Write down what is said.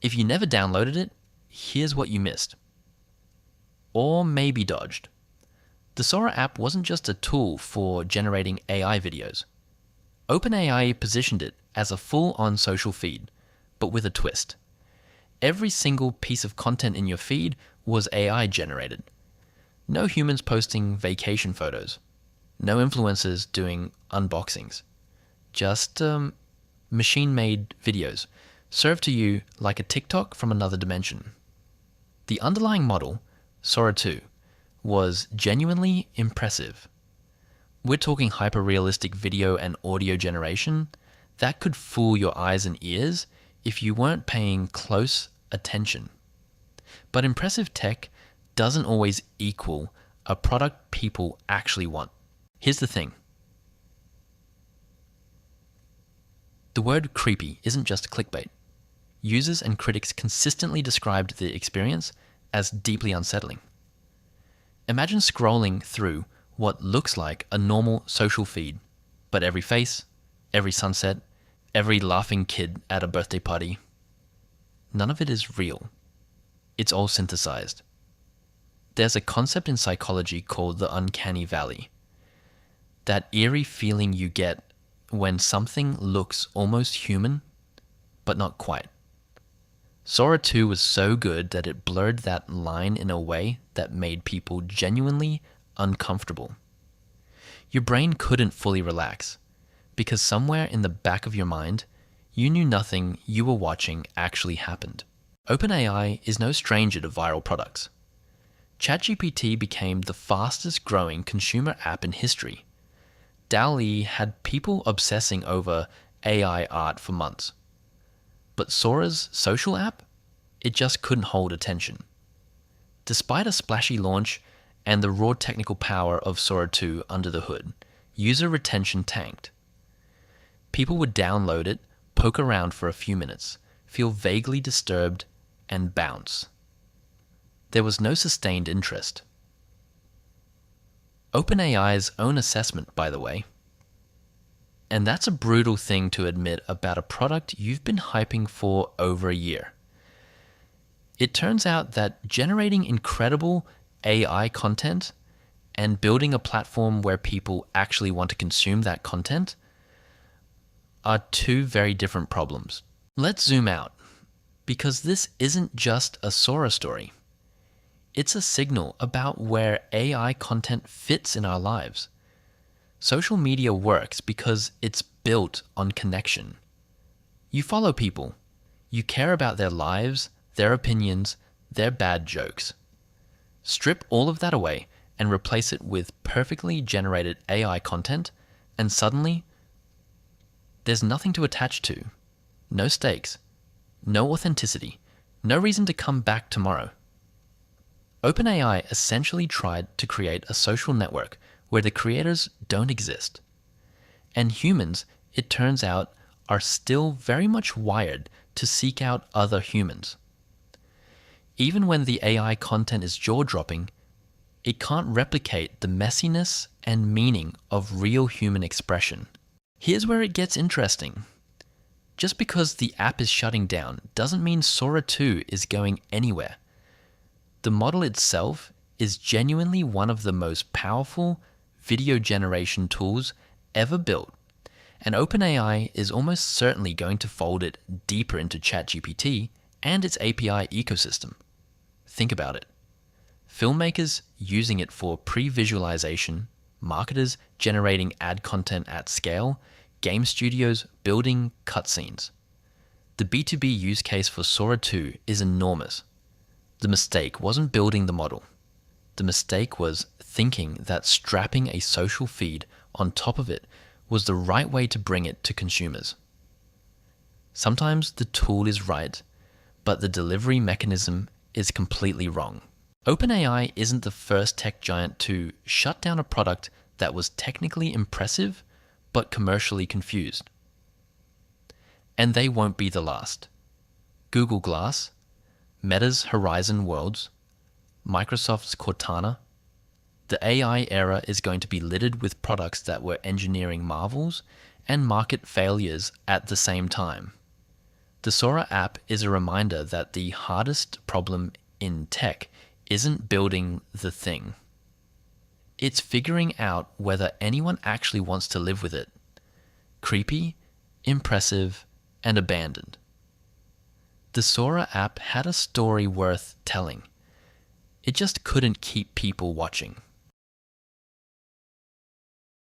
If you never downloaded it, here's what you missed. Or maybe dodged. The Sora app wasn't just a tool for generating AI videos. OpenAI positioned it as a full-on social feed, but with a twist. Every single piece of content in your feed was AI generated. No humans posting vacation photos. No influencers doing unboxings. Just machine-made videos served to you like a TikTok from another dimension. The underlying model, Sora 2, was genuinely impressive. We're talking hyper-realistic video and audio generation that could fool your eyes and ears if you weren't paying close attention. But impressive tech doesn't always equal a product people actually want. Here's the thing. The word creepy isn't just clickbait. Users and critics consistently described the experience as deeply unsettling. Imagine scrolling through what looks like a normal social feed, but every face, every sunset, every laughing kid at a birthday party, none of it is real. It's all synthesized. There's a concept in psychology called the uncanny valley. That eerie feeling you get when something looks almost human, but not quite. Sora 2 was so good that it blurred that line in a way that made people genuinely uncomfortable. Your brain couldn't fully relax, because somewhere in the back of your mind, you knew nothing you were watching actually happened. OpenAI is no stranger to viral products. ChatGPT became the fastest growing consumer app in history. DALL-E had people obsessing over AI art for months. But Sora's social app? It just couldn't hold attention. Despite a splashy launch and the raw technical power of Sora 2 under the hood, user retention tanked. People would download it, poke around for a few minutes, feel vaguely disturbed, and bounce. There was no sustained interest. OpenAI's own assessment, by the way. And that's a brutal thing to admit about a product you've been hyping for over a year. It turns out that generating incredible AI content and building a platform where people actually want to consume that content are two very different problems. Let's zoom out, because this isn't just a Sora story. It's a signal about where AI content fits in our lives. Social media works because it's built on connection. You follow people. You care about their lives, their opinions, their bad jokes. Strip all of that away and replace it with perfectly generated AI content, and suddenly, there's nothing to attach to. No stakes. No authenticity. No reason to come back tomorrow. OpenAI essentially tried to create a social network where the creators don't exist. And humans, it turns out, are still very much wired to seek out other humans. Even when the AI content is jaw-dropping, it can't replicate the messiness and meaning of real human expression. Here's where it gets interesting. Just because the app is shutting down doesn't mean Sora 2 is going anywhere. The model itself is genuinely one of the most powerful video generation tools ever built, and OpenAI is almost certainly going to fold it deeper into ChatGPT and its API ecosystem. Think about it. Filmmakers using it for pre-visualization, marketers generating ad content at scale, game studios building cutscenes. The B2B use case for Sora 2 is enormous. The mistake wasn't building the model. The mistake was thinking that strapping a social feed on top of it was the right way to bring it to consumers. Sometimes the tool is right, but the delivery mechanism is completely wrong. OpenAI isn't the first tech giant to shut down a product that was technically impressive but commercially confused. And they won't be the last. Google Glass, Meta's Horizon Worlds, Microsoft's Cortana. The AI era is going to be littered with products that were engineering marvels and market failures at the same time. The Sora app is a reminder that the hardest problem in tech isn't building the thing. It's figuring out whether anyone actually wants to live with it. Creepy, impressive, and abandoned. The Sora app had a story worth telling. It just couldn't keep people watching.